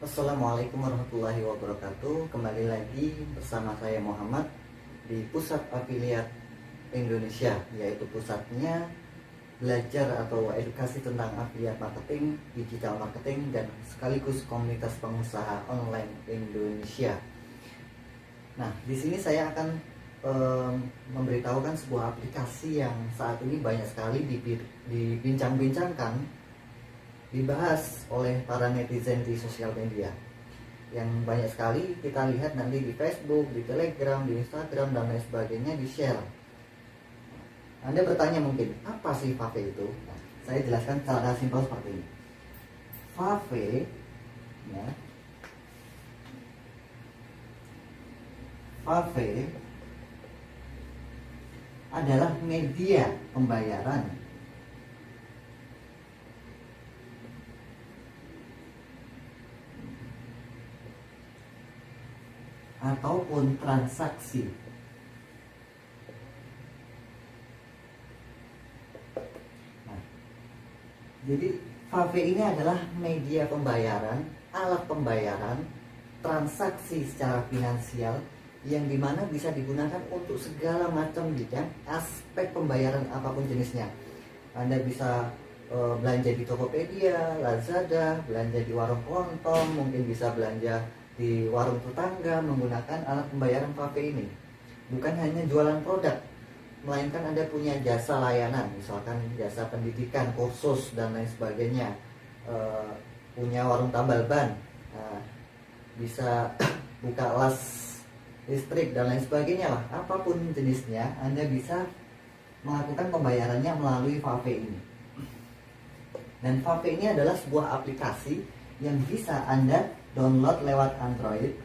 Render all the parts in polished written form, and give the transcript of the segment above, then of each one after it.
Assalamualaikum warahmatullahi wabarakatuh. Kembali lagi bersama saya Muhammad di Pusat Afiliat Indonesia, yaitu pusatnya belajar atau edukasi tentang afiliat marketing, digital marketing, dan sekaligus komunitas pengusaha online Indonesia. Nah, di sini saya akan memberitahukan sebuah aplikasi yang saat ini banyak sekali dibincang-bincangkan, dibahas oleh para netizen di sosial media, yang banyak sekali kita lihat nanti di Facebook, di Telegram, di Instagram, dan lain sebagainya di-share. Anda bertanya mungkin, apa sih Fave itu? Nah, saya jelaskan secara simpel seperti ini. Fave, ya, Fave adalah media pembayaran ataupun transaksi Jadi Fave ini adalah media pembayaran, alat pembayaran, transaksi secara finansial yang dimana bisa digunakan untuk segala macam bidang aspek pembayaran apapun jenisnya. Anda bisa belanja di Tokopedia, Lazada, belanja di warung kelontong, mungkin bisa belanja di warung tetangga menggunakan alat pembayaran Fave ini. Bukan hanya jualan produk, melainkan Anda punya jasa layanan, misalkan jasa pendidikan, kursus, dan lain sebagainya. Punya warung tambal ban, bisa buka las listrik, dan lain sebagainya lah. Apapun jenisnya, Anda bisa melakukan pembayarannya melalui Fave ini. Dan Fave ini adalah sebuah aplikasi yang bisa Anda download lewat Android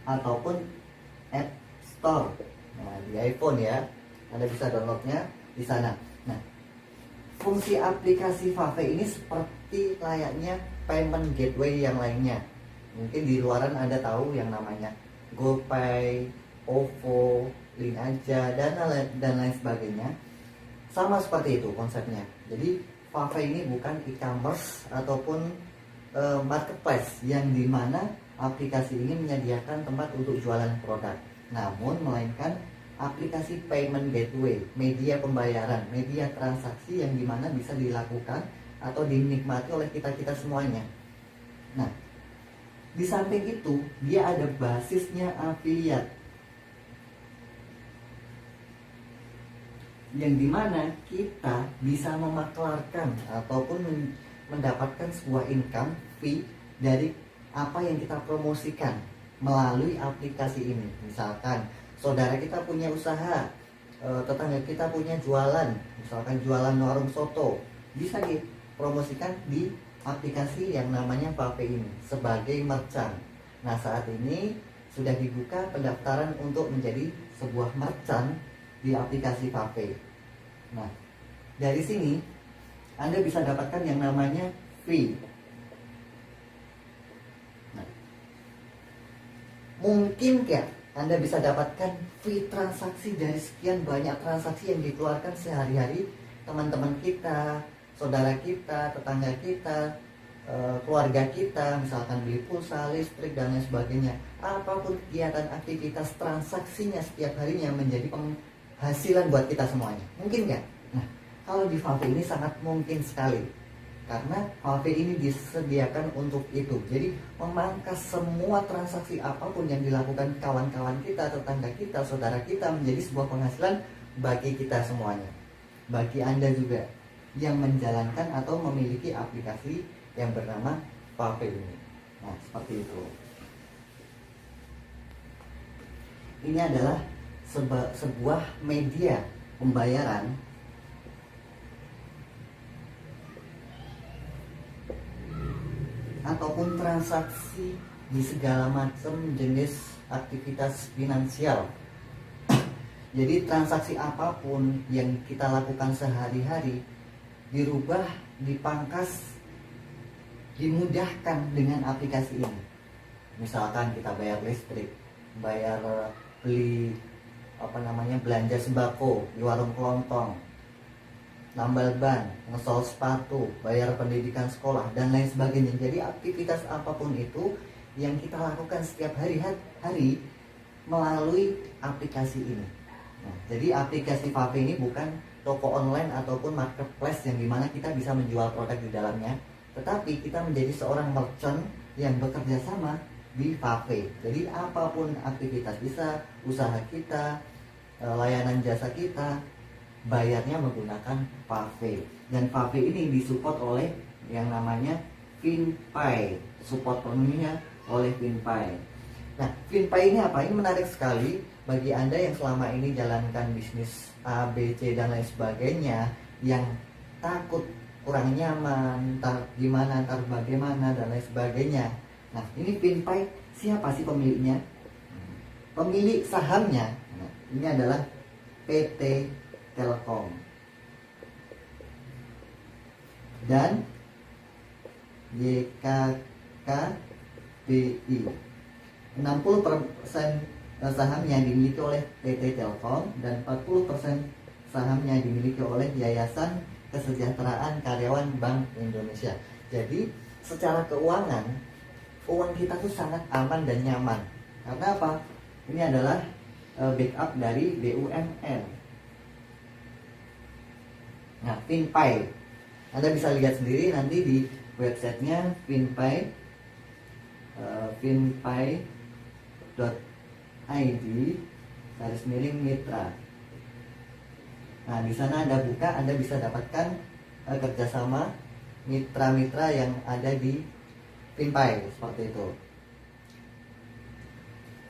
ataupun App Store. Nah, di iPhone ya, Anda bisa downloadnya di sana. Nah, fungsi aplikasi Fave ini seperti layaknya payment gateway yang lainnya. Mungkin di luaran Anda tahu yang namanya GoPay, OVO, Link Aja, dan lain sebagainya. Sama seperti itu konsepnya. Jadi Fave ini bukan e-commerce ataupun marketplace yang dimana aplikasi ini menyediakan tempat untuk jualan produk, namun melainkan aplikasi payment gateway, media pembayaran, media transaksi yang dimana bisa dilakukan atau dinikmati oleh kita semuanya. Nah, di samping itu dia ada basisnya afiliat, yang dimana kita bisa memaklarkan ataupun mendapatkan sebuah income fee dari apa yang kita promosikan melalui aplikasi ini. Misalkan saudara kita punya usaha, tetangga kita punya jualan, misalkan jualan warung soto, bisa dipromosikan di aplikasi yang namanya Fave ini sebagai merchant. Nah, saat ini sudah dibuka pendaftaran untuk menjadi sebuah merchant di aplikasi Fave. Nah, dari sini Anda bisa dapatkan yang namanya fee. Nah, mungkin ya Anda bisa dapatkan fee transaksi dari sekian banyak transaksi yang dikeluarkan sehari-hari teman-teman kita, saudara kita, tetangga kita, keluarga kita, misalkan beli pulsa, listrik, dan lain sebagainya. Apapun kegiatan aktivitas transaksinya setiap harinya menjadi penghasilan buat kita semuanya. Mungkin nggak? Nah, kalau di Fave ini sangat mungkin sekali, karena Fave ini disediakan untuk itu. Jadi memangkas semua transaksi apapun yang dilakukan kawan-kawan kita, tetangga kita, saudara kita menjadi sebuah penghasilan bagi kita semuanya. Bagi Anda juga yang menjalankan atau memiliki aplikasi yang bernama Fave ini. Nah, seperti itu. Ini adalah sebuah media pembayaran ataupun transaksi di segala macam jenis aktivitas finansial. Jadi transaksi apapun yang kita lakukan sehari-hari dirubah, dipangkas, dimudahkan dengan aplikasi ini. Misalkan kita bayar listrik, bayar beli belanja sembako di warung kelontong, nambal ban, ngesol sepatu, bayar pendidikan sekolah, dan lain sebagainya. Jadi aktivitas apapun itu yang kita lakukan setiap hari melalui aplikasi ini. Nah, jadi aplikasi Fave ini bukan toko online ataupun marketplace yang dimana kita bisa menjual produk di dalamnya, tetapi kita menjadi seorang merchant yang bekerja sama di Fave. Jadi apapun aktivitas, bisa usaha kita, layanan jasa kita, bayarnya menggunakan Fave. Dan Fave ini disupport oleh yang namanya FinPay, support penuhnya oleh FinPay. Nah, FinPay ini apa? Ini menarik sekali bagi Anda yang selama ini jalankan bisnis A, B, C, dan lain sebagainya, yang takut kurang nyaman, ntar gimana, ntar bagaimana, dan lain sebagainya. Nah, ini FinPay, siapa sih pemiliknya? Pemilik sahamnya, nah, ini adalah PT Telkom. Dan YKKBI. 60% sahamnya dimiliki oleh PT Telkom dan 40% sahamnya dimiliki oleh Yayasan Kesejahteraan Karyawan Bank Indonesia. Jadi secara keuangan, uang kita tuh sangat aman dan nyaman. Karena apa? Ini adalah backup dari BUMN. Nah, FinPay, Anda bisa lihat sendiri nanti di websitenya FinPay, finpay.id/mitra. Nah, di sana Anda buka, Anda bisa dapatkan kerjasama mitra-mitra yang ada di FinPay, seperti itu.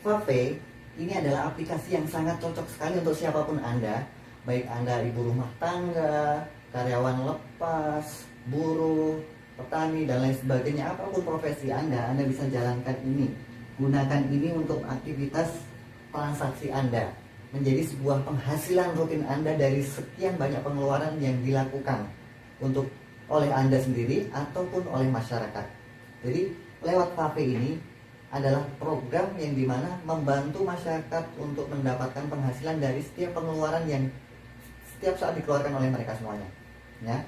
Fave ini adalah aplikasi yang sangat cocok sekali untuk siapapun Anda, baik Anda ibu rumah tangga, karyawan lepas, buruh, petani, dan lain sebagainya. Apapun profesi Anda bisa jalankan ini. Gunakan ini untuk aktivitas transaksi Anda, menjadi sebuah penghasilan rutin Anda dari sekian banyak pengeluaran yang dilakukan untuk oleh Anda sendiri ataupun oleh masyarakat. Jadi lewat Fave ini adalah program yang dimana membantu masyarakat untuk mendapatkan penghasilan dari setiap pengeluaran yang setiap saat dikeluarkan oleh mereka semuanya. Ya.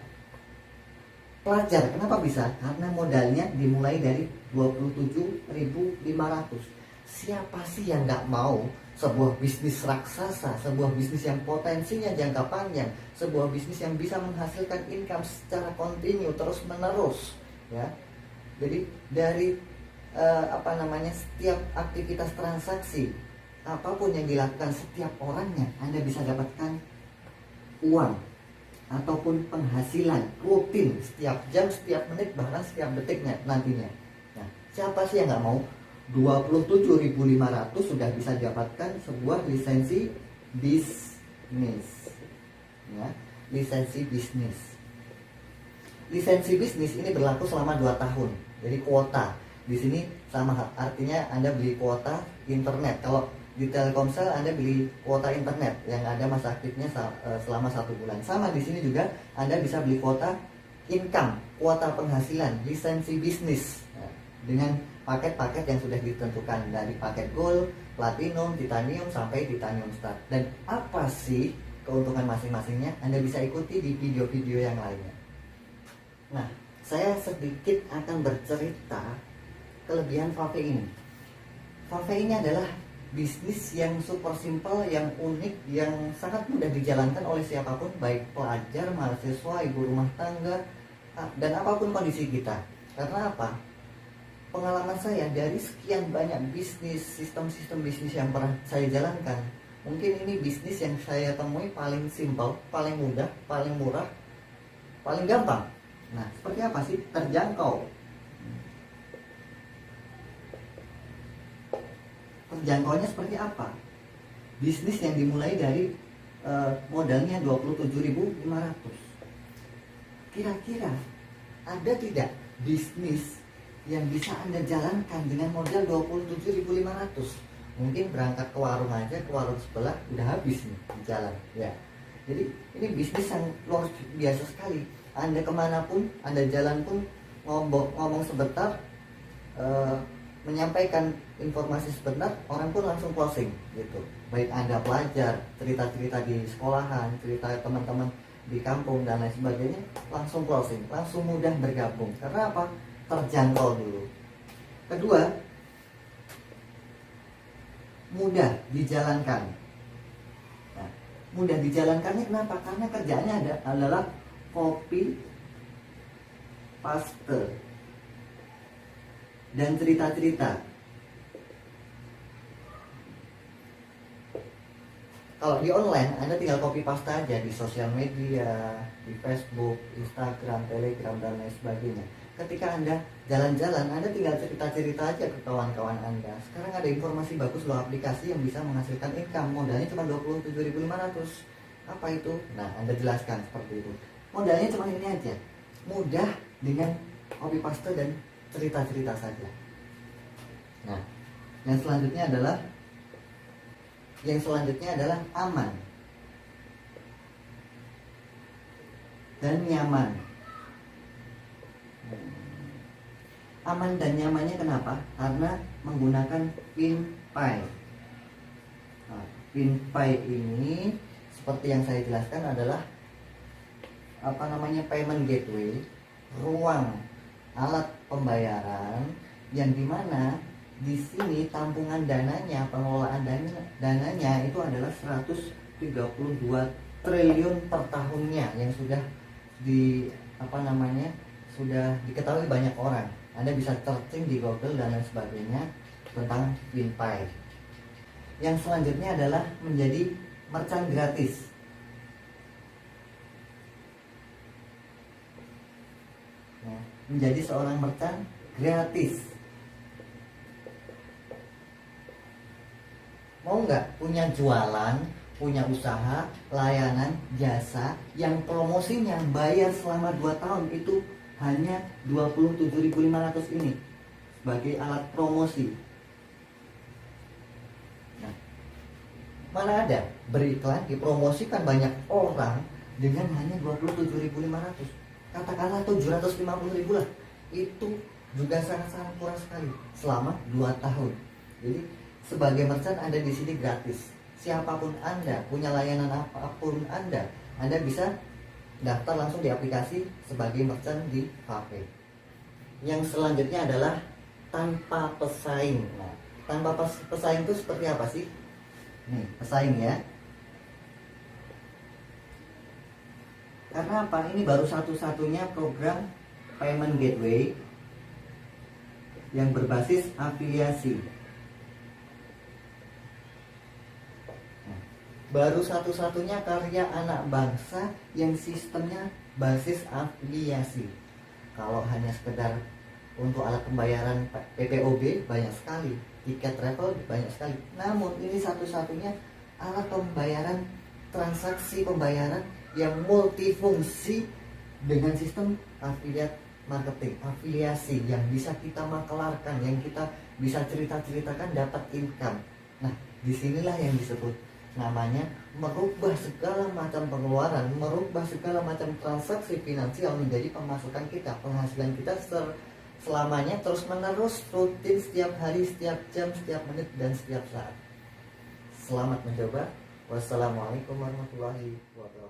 Pelajar, kenapa bisa? Karena modalnya dimulai dari 27.500. Siapa sih yang nggak mau sebuah bisnis raksasa, sebuah bisnis yang potensinya jangka panjang, sebuah bisnis yang bisa menghasilkan income secara kontinu terus menerus, ya. Jadi dari setiap aktivitas transaksi apapun yang dilakukan setiap orangnya, Anda bisa dapatkan uang ataupun penghasilan rutin setiap jam, setiap menit, bahkan setiap detiknya nantinya. Nah, siapa sih yang nggak mau? 27.500 sudah bisa dapatkan sebuah lisensi bisnis, ya, lisensi bisnis. Lisensi bisnis ini berlaku selama 2 tahun. Jadi kuota di sini sama, artinya Anda beli kuota internet. Kalau di Telkomsel Anda beli kuota internet yang ada masa aktifnya selama 1 bulan. Sama di sini juga Anda bisa beli kuota income, kuota penghasilan, lisensi bisnis, nah, dengan paket-paket yang sudah ditentukan dari paket gold, platinum, titanium sampai titanium star. Dan apa sih keuntungan masing-masingnya? Anda bisa ikuti di video-video yang lainnya. Nah, saya sedikit akan bercerita kelebihan Fave ini. Fave ini adalah bisnis yang super simple, yang unik, yang sangat mudah dijalankan oleh siapapun, baik pelajar, mahasiswa, ibu rumah tangga, dan apapun kondisi kita. Karena apa? Pengalaman saya dari sekian banyak bisnis, sistem-sistem bisnis yang pernah saya jalankan, mungkin ini bisnis yang saya temui paling simple, paling mudah, paling murah, paling gampang. Nah, seperti apa sih? Terjangkau. Terjangkaunya seperti apa? Bisnis yang dimulai dari modalnya 27.500. Kira-kira ada tidak bisnis yang bisa Anda jalankan dengan modal 27.500? Mungkin berangkat ke warung aja, ke warung sebelah udah habis nih di jalan, ya. Jadi ini bisnis yang luar biasa sekali. Anda kemanapun, Anda jalan pun, ngomong sebentar, menyampaikan informasi sebentar, orang pun langsung closing gitu. Baik Anda pelajar, cerita-cerita di sekolahan, cerita teman-teman di kampung dan lain sebagainya, langsung closing, langsung mudah bergabung. Karena apa? Terjangkau dulu. Kedua, mudah dijalankan. Nah, mudah dijalankannya kenapa? Karena kerjaannya adalah copy, paste, dan cerita-cerita. Kalau di online, Anda tinggal copy paste aja di sosial media, di Facebook, Instagram, Telegram, dan lain sebagainya. Ketika Anda jalan-jalan, Anda tinggal cerita-cerita aja ke kawan-kawan Anda. Sekarang ada informasi bagus loh, aplikasi yang bisa menghasilkan income. Modalnya cuma 27.500. Apa itu? Nah, Anda jelaskan seperti itu. Modalnya cuma ini aja. Mudah dengan copy paste dan cerita-cerita saja. Nah, yang selanjutnya adalah aman dan nyaman. Aman dan nyamannya kenapa? Karena menggunakan PinPay. Nah, PinPay ini seperti yang saya jelaskan adalah payment gateway, ruang alat pembayaran yang dimana di sini tampungan dananya, pengelolaan dananya itu adalah 132 triliun per tahunnya yang sudah sudah diketahui banyak orang. Anda bisa searching di Google dan lain sebagainya tentang PinPay. Yang selanjutnya adalah menjadi merchant gratis. Nah, menjadi seorang merchant gratis. Mau nggak punya jualan, punya usaha, layanan, jasa yang promosinya bayar selama 2 tahun itu hanya 27.500 ini sebagai alat promosi. Nah, mana ada beriklan dipromosikan banyak orang dengan hanya 27.500. Katakanlah 750.000 lah. Itu juga sangat-sangat kurang sekali selama 2 tahun. Jadi sebagai merchant Anda di sini gratis. Siapapun Anda, punya layanan apapun Anda bisa daftar langsung di aplikasi sebagai merchant di Fafe. Yang selanjutnya adalah tanpa pesaing. Nah, tanpa pesaing itu seperti apa sih? Nih, pesaing ya. Karena apa? Ini baru satu-satunya program payment gateway yang berbasis afiliasi. Baru satu-satunya karya anak bangsa yang sistemnya basis afiliasi. Kalau hanya sekedar untuk alat pembayaran PPOB banyak sekali, tiket travel banyak sekali. Namun ini satu-satunya alat pembayaran, transaksi pembayaran yang multifungsi dengan sistem affiliate marketing, afiliasi yang bisa kita maklarkan, yang kita bisa cerita-ceritakan dapat income. Nah, disinilah yang disebut namanya merubah segala macam pengeluaran, merubah segala macam transaksi finansial menjadi pemasukan kita, penghasilan kita selamanya terus menerus, rutin, setiap hari, setiap jam, setiap menit, dan setiap saat. Selamat mencoba. Wassalamualaikum warahmatullahi wabarakatuh.